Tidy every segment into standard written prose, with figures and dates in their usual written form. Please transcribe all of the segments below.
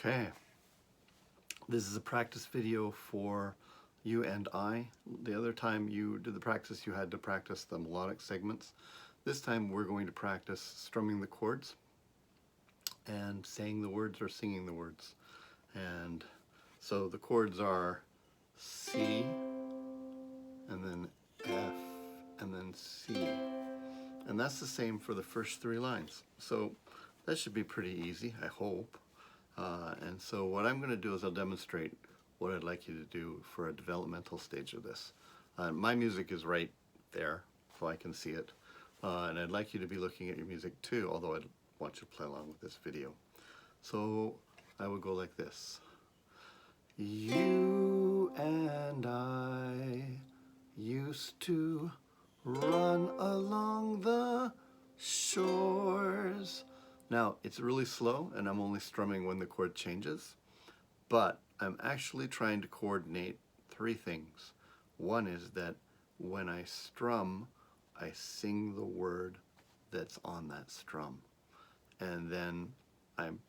Okay, this is a practice video for you and I. The other time you did the practice, you had to practice the melodic segments. This time we're going to practice strumming the chords and saying the words or singing the words. And so the chords are C, and then F, and then C. And that's the same for the first three lines. So that should be pretty easy, I hope. And so what I'm going to do is I'll demonstrate what I'd like you to do for a developmental stage of this. My music is right there, so I can see it. And I'd like you to be looking at your music too, although I'd want you to play along with this video. So I would go like this. You and I used to run along the shores. Now, it's really slow, and I'm only strumming when the chord changes, but I'm actually trying to coordinate three things. One is that when I strum, I sing the word that's on that strum. And then I'm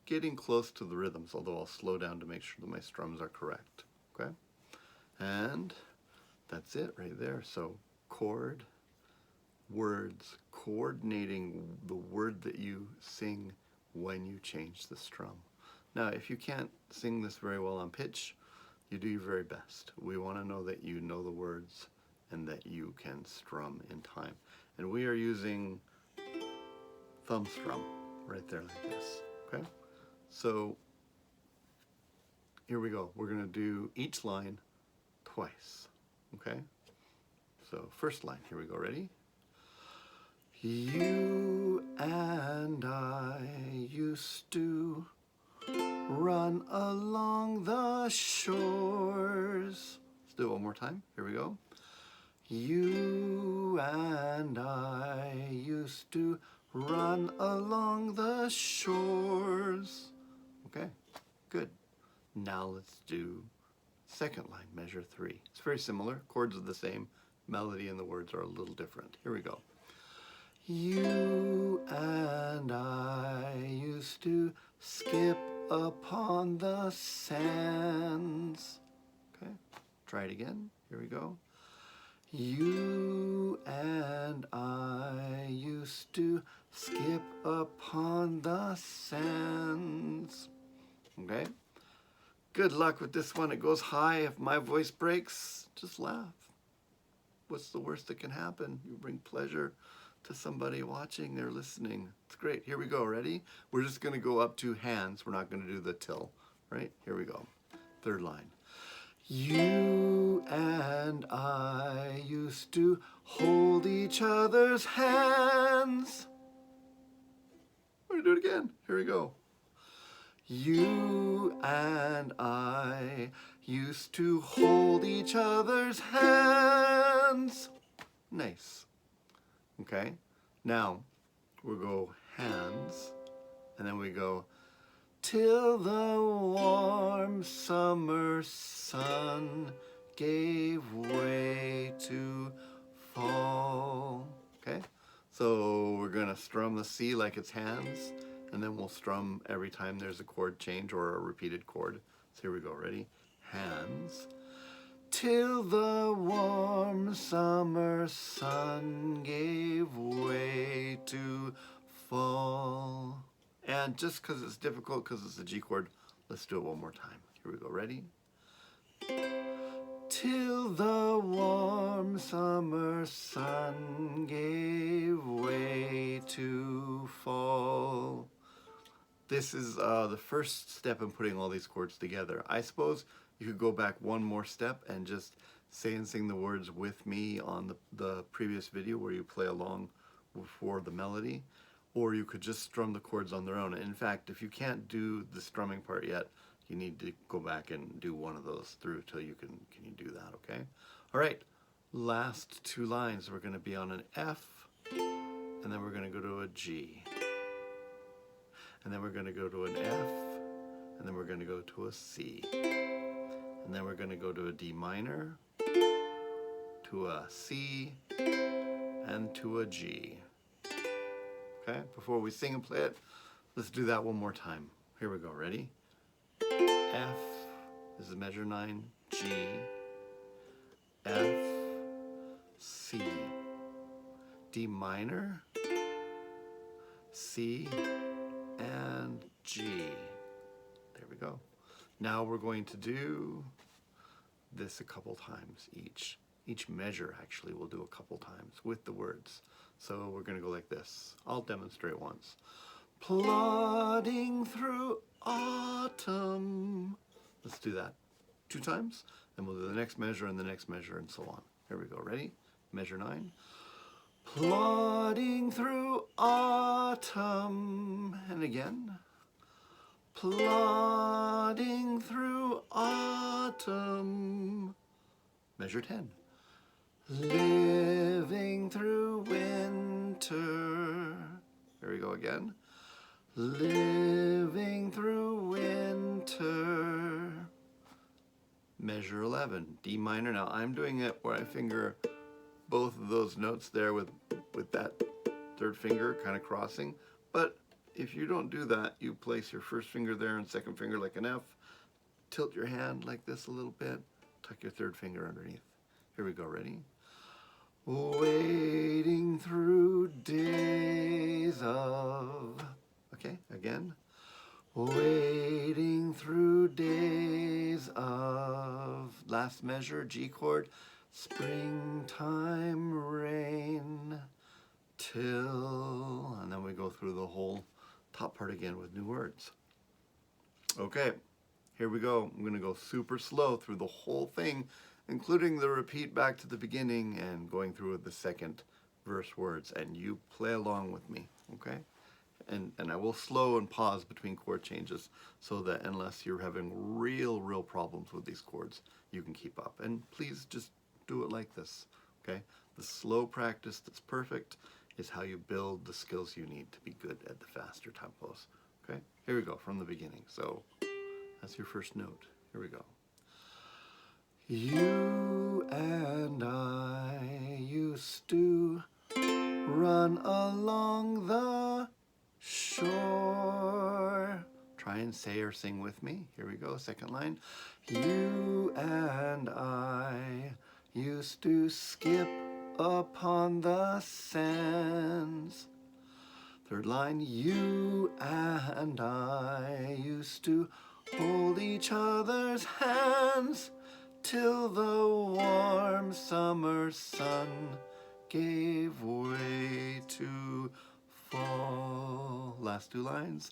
getting close to the rhythms, although I'll slow down to make sure that my strums are correct, okay? And that's it right there. So chord, words, coordinating the word that you sing when you change the strum. Now, if you can't sing this very well on pitch, you do your very best. We want to know that you know the words and that you can strum in time. And we are using thumb strum right there like this, okay? So here we go. We're going to do each line twice, okay? So first line, here we go, ready? You and I used to run along the shores. Let's do it one more time. Here we go. You and I used to run along the shores. Okay, good. Now let's do second line, measure 3. It's very similar. Chords are the same. Melody and the words are a little different. Here we go. You and I used to skip upon the sands. Okay, try it again. Here we go. You and I used to skip upon the sands. Okay, good luck with this one. It goes high. If my voice breaks, just laugh. What's the worst that can happen? You bring pleasure to somebody watching or listening. It's great. Here we go. Ready? We're just going to go up to hands. We're not going to do the till. Right? Here we go. Third line. You and I used to hold each other's hands. We're going to do it again. Here we go. You and I used to hold each other's hands. Nice. Okay, now we'll go hands, and then we go till the warm summer sun gave way to fall. Okay, so we're gonna strum the C like it's hands, and then we'll strum every time there's a chord change or a repeated chord. So here we go, ready? Hands. Till the warm summer sun gave way to fall. And just because it's difficult, because it's a G chord, let's do it one more time. Here we go, ready? Till the warm summer sun gave way to fall. This is the first step in putting all these chords together. I suppose you could go back one more step and just say and sing the words with me on the previous video where you play along for the melody, or you could just strum the chords on their own. In fact, if you can't do the strumming part yet, you need to go back and do one of those through till you can you do that, okay? All right, last two lines. We're going to be on an F, and then we're going to go to a G. And then we're going to go to an F, and then we're going to go to a C. And then we're going to go to a D minor, to a C, and to a G. Okay, before we sing and play it, let's do that one more time. Here we go, ready? F, this is measure 9, G, F, C, D minor, C, and G. There we go. Now we're going to do this a couple times each. Each measure actually we'll do a couple times with the words. So we're going to go like this. I'll demonstrate once. Plodding through autumn. Let's do that 2 times. Then we'll do the next measure and the next measure and so on. Here we go. Ready? Measure 9. Plodding through autumn. And again. Plodding through autumn. Measure 10. Living through winter. Here we go again. Living through winter. Measure 11, D minor. Now I'm doing it where I finger both of those notes there with that third finger kind of crossing. But if you don't do that, you place your first finger there and second finger like an F. Tilt your hand like this a little bit. Tuck your third finger underneath. Here we go, ready? Wading through days of... Okay, again. Wading through days of... Last measure, G chord. Springtime rain till... And then we go through the whole top part again with new words. Okay, here we go. I'm going to go super slow through the whole thing, including the repeat back to the beginning and going through the second verse words. And you play along with me, okay? And I will slow and pause between chord changes so that unless you're having real problems with these chords, you can keep up. And please just do it like this, okay? The slow practice that's perfect is how you build the skills you need to be good at the faster tempos, okay? Here we go, from the beginning. So that's your first note. Here we go. You and I used to run along the shore. Try and say or sing with me. Here we go, second line. You and I used to skip upon the sands. Third line. You and I used to hold each other's hands till the warm summer sun gave way to fall. Last 2 lines.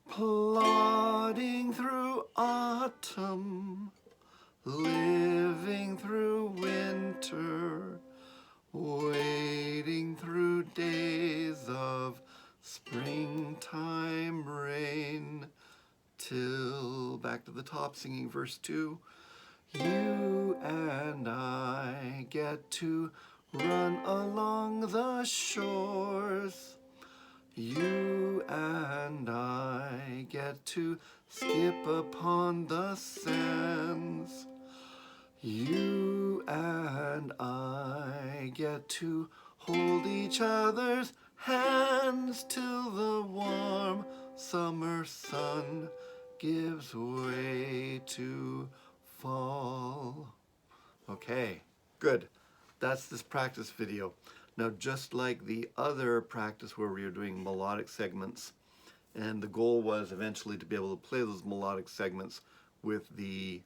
Plodding through autumn, living through winter, wading through days of springtime rain, till back to the top, singing verse 2. You and I get to run along the shores. You and I get to skip upon the sands. You and I get to hold each other's hands till the warm summer sun gives way to fall. Okay, good. That's this practice video. Now, just like the other practice where we were doing melodic segments, and the goal was eventually to be able to play those melodic segments with the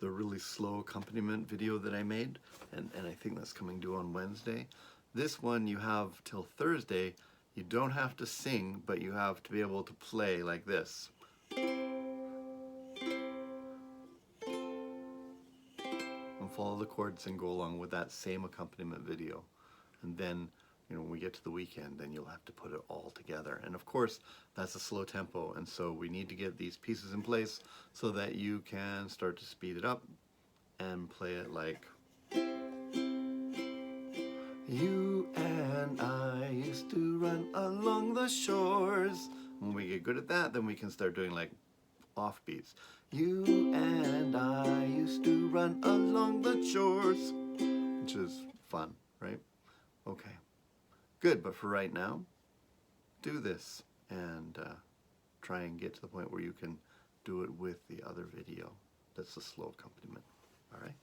really slow accompaniment video that I made, and I think that's coming due on Wednesday. This one you have till Thursday. You don't have to sing, but you have to be able to play like this. And follow the chords and go along with that same accompaniment video. And then, you know, when we get to the weekend, then you'll have to put it all together. And of course, that's a slow tempo, and so we need to get these pieces in place so that you can start to speed it up and play it like... You and I used to run along the shores. When we get good at that, then we can start doing like offbeats. You and I used to run along the shores, which is fun, right? Okay, good. But for right now, do this and try and get to the point where you can do it with the other video. That's the slow accompaniment. All right?